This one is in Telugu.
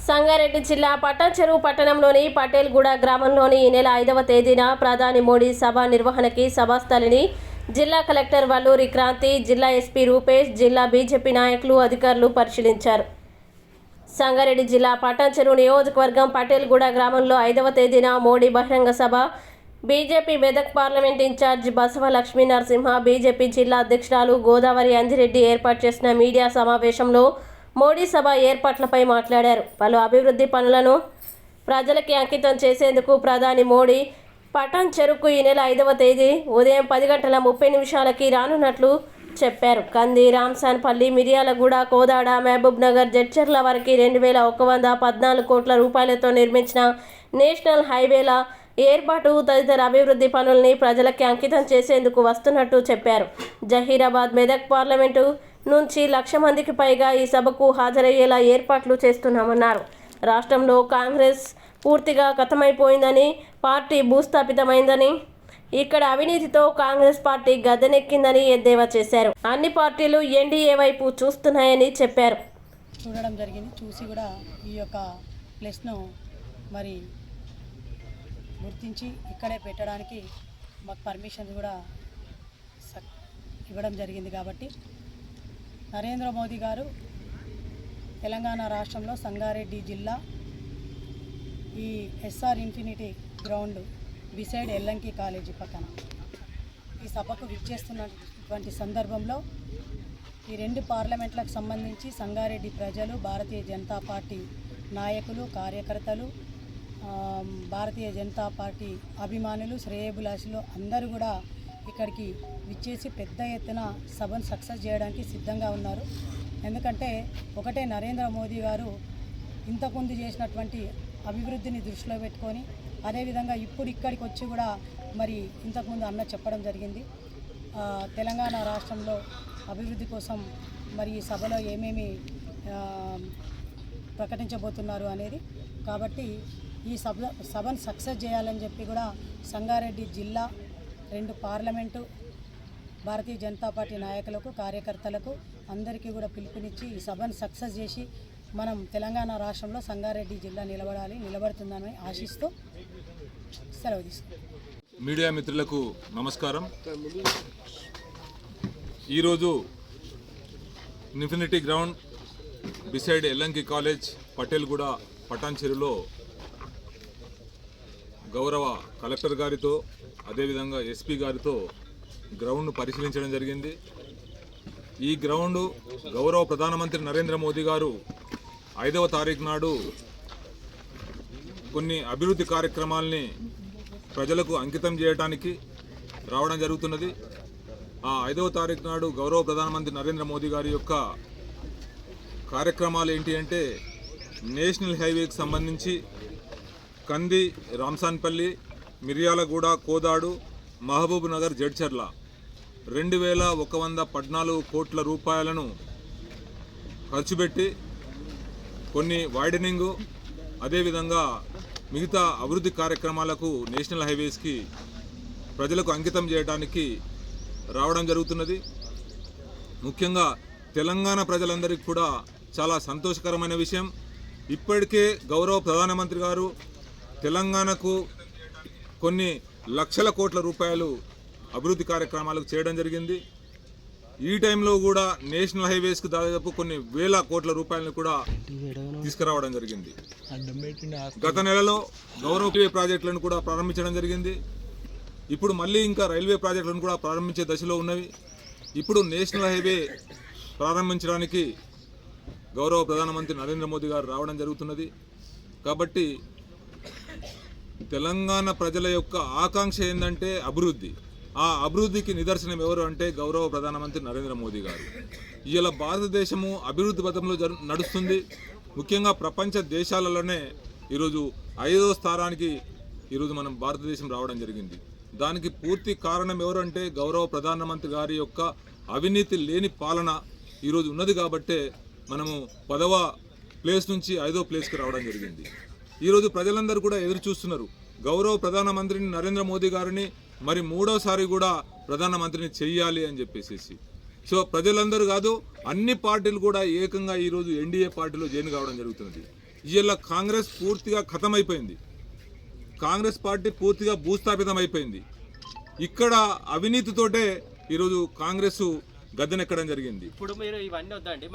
సంగారెడ్డి జిల్లా పటాన్చెరు పట్టణంలోని పటేల్గూడ గ్రామంలోని ఈ నెల 5వ తేదీన ప్రధాని మోడీ సభ నిర్వహణకి సభాస్థలిని జిల్లా కలెక్టర్ వల్లూరి క్రాంతి, జిల్లా ఎస్పీ రూపేష్, జిల్లా బీజేపీ నాయకులు, అధికారులు పరిశీలించారు. సంగారెడ్డి జిల్లా పటాన్చెరు నియోజకవర్గం పటేల్గూడ గ్రామంలో 5వ తేదీన మోడీ బహిరంగ సభ BJP Medak parliament incharge Basava Lakshmi Narasimha, BJP జిల్లా అధ్యక్షురాలు గోదావరి అంజిరెడ్డి ఏర్పాటు చేసిన మీడియా సమావేశంలో మోడీ సభ ఏర్పాట్లపై మాట్లాడారు. పలు అభివృద్ధి పనులను ప్రజలకి అంకితం చేసేందుకు ప్రధాని మోడీ పటాన్చెరుకు ఈ నెల 5వ తేదీ ఉదయం 10:30 రానున్నట్లు చెప్పారు. కంది, రాంసాన్పల్లి, మిర్యాలగూడ, కోదాడ, మహబూబ్ నగర్, జడ్చర్ల వరకు 2114 కోట్ల రూపాయలతో నిర్మించిన నేషనల్ హైవేల ఏర్పాటు తదితర అభివృద్ధి పనుల్ని ప్రజలకి అంకితం చేసేందుకు వస్తున్నట్టు చెప్పారు. జహీరాబాద్, మెదక్ పార్లమెంటు నుంచి 1,00,000 మందికి పైగా ఈ సభకు హాజరయ్యేలా ఏర్పాట్లు చేస్తున్నామన్నారు. రాష్ట్రంలో కాంగ్రెస్ పూర్తిగా ఖతమైపోయిందని, పార్టీ భూస్థాపితమైందని, ఇక్కడ అవినీతితో కాంగ్రెస్ పార్టీ గద్దెనెక్కిందని ఎద్దేవా చేశారు. అన్ని పార్టీలు ఎన్డీఏ వైపు చూస్తున్నాయని చెప్పారు. చూడడం జరిగింది. చూసి కూడా ఈ యొక్క ప్లేస్ను మరి గుర్తించి ఇక్కడే పెట్టడానికి మాకు పర్మిషన్ కూడా ఇవ్వడం జరిగింది. కాబట్టి నరేంద్ర మోదీ గారు తెలంగాణ రాష్ట్రంలో సంగారెడ్డి జిల్లా ఈ SR infinity ground beside Yellanki college పక్కన ఈ సభకు విచ్చేస్తున్నటువంటి సందర్భంలో ఈ 2 పార్లమెంట్లకు సంబంధించి సంగారెడ్డి ప్రజలు, భారతీయ జనతా పార్టీ నాయకులు, కార్యకర్తలు, భారతీయ జనతా పార్టీ అభిమానులు, శ్రేయోభిలాషులు అందరూ కూడా ఇక్కడికి విచ్చేసి పెద్ద ఎత్తున సభను సక్సెస్ చేయడానికి సిద్ధంగా ఉన్నారు. ఎందుకంటే ఒకటే, నరేంద్ర మోదీ గారు ఇంతకుముందు చేసినటువంటి అభివృద్ధిని దృష్టిలో పెట్టుకొని, అదేవిధంగా ఇప్పుడు ఇక్కడికి వచ్చి కూడా మరి ఇంతకుముందు అన్న చెప్పడం జరిగింది తెలంగాణ రాష్ట్రంలో అభివృద్ధి కోసం మరి ఈ సభలో ఏమేమి ప్రకటించబోతున్నారు అనేది. కాబట్టి ఈ సభను సక్సెస్ చేయాలని చెప్పి కూడా సంగారెడ్డి జిల్లా 2 పార్లమెంటు భారతీయ జనతా పార్టీ నాయకులకు, కార్యకర్తలకు అందరికీ కూడా పిలుపునిచ్చి ఈ సభను సక్సెస్ చేసి మనం తెలంగాణ రాష్ట్రంలో సంగారెడ్డి జిల్లా నిలబడుతుందని ఆశిస్తూ సెలవు తీసుకుంటాం. మీడియా మిత్రులకు నమస్కారం. ఈరోజు infinity ground beside Ellanki college Patelguda పటాన్చెరులో గౌరవ కలెక్టర్ గారితో, అదేవిధంగా ఎస్పీ గారితో గ్రౌండ్ను పరిశీలించడం జరిగింది. ఈ గ్రౌండ్ గౌరవ ప్రధానమంత్రి నరేంద్ర మోదీ గారు 5వ తారీఖు నాడు కొన్ని అభివృద్ధి కార్యక్రమాల్ని ప్రజలకు అంకితం చేయడానికి రావడం జరుగుతున్నది. ఆ 5వ తారీఖు నాడు గౌరవ ప్రధానమంత్రి నరేంద్ర మోదీ గారి యొక్క కార్యక్రమాలు ఏంటి అంటే, నేషనల్ హైవేకి సంబంధించి కంది, రాంసాన్పల్లి, మిర్యాలగూడ, కోదాడు, మహబూబ్ నగర్, జడ్చర్ల 2114 కోట్ల రూపాయలను ఖర్చు పెట్టి కొన్ని వైడనింగు, అదేవిధంగా మిగతా అభివృద్ధి కార్యక్రమాలకు నేషనల్ హైవేస్కి ప్రజలకు అంకితం చేయడానికి రావడం జరుగుతున్నది. ముఖ్యంగా తెలంగాణ ప్రజలందరికీ కూడా చాలా సంతోషకరమైన విషయం. ఇప్పటికే గౌరవ ప్రధానమంత్రి గారు తెలంగాణకు కొన్ని లక్షల కోట్ల రూపాయలు అభివృద్ధి కార్యక్రమాలకు చేయడం జరిగింది. ఈ టైంలో కూడా నేషనల్ హైవేస్కి దాదాపు కొన్ని వేల కోట్ల రూపాయలను కూడా తీసుకురావడం జరిగింది. గత నెలలో గౌరవ ప్రాజెక్టులను కూడా ప్రారంభించడం జరిగింది. ఇప్పుడు మళ్ళీ ఇంకా రైల్వే ప్రాజెక్టులను కూడా ప్రారంభించే దశలో ఉన్నవి. ఇప్పుడు నేషనల్ హైవే ప్రారంభించడానికి గౌరవ ప్రధానమంత్రి నరేంద్ర మోదీ గారు రావడం జరుగుతున్నది. కాబట్టి తెలంగాణ ప్రజల యొక్క ఆకాంక్ష ఏంటంటే అభివృద్ధి. ఆ అభివృద్ధికి నిదర్శనం ఎవరు అంటే గౌరవ ప్రధానమంత్రి నరేంద్ర మోదీ గారు. ఇవాళ భారతదేశము అభివృద్ధి పథంలో నడుస్తుంది. ముఖ్యంగా ప్రపంచ దేశాలలోనే ఈరోజు 5వ స్థానానికి ఈరోజు మనం భారతదేశం రావడం జరిగింది. దానికి పూర్తి కారణం ఎవరు అంటే గౌరవ ప్రధానమంత్రి గారి యొక్క అవినీతి లేని పాలన ఈరోజు ఉన్నది. కాబట్టే మనము 10వ ప్లేస్ నుంచి 5వ ప్లేస్కి రావడం జరిగింది. ఈరోజు ప్రజలందరూ కూడా ఎదురు చూస్తున్నారు గౌరవ ప్రధానమంత్రిని నరేంద్ర మోదీ గారిని మరి 3వసారి కూడా ప్రధానమంత్రిని చెయ్యాలి అని చెప్పేసి. సో ప్రజలందరూ కాదు, అన్ని పార్టీలు కూడా ఏకంగా ఈరోజు ఎన్డీఏ పార్టీలో జాయిన్ కావడం జరుగుతున్నది. ఇవాళ కాంగ్రెస్ పూర్తిగా ఖతమైపోయింది. కాంగ్రెస్ పార్టీ పూర్తిగా భూస్థాపితం అయిపోయింది. ఇక్కడ అవినీతితోటే ఈరోజు కాంగ్రెస్ గద్దెనెక్కడం జరిగింది. ఇప్పుడు మీరు ఇవన్నీ వద్దండి.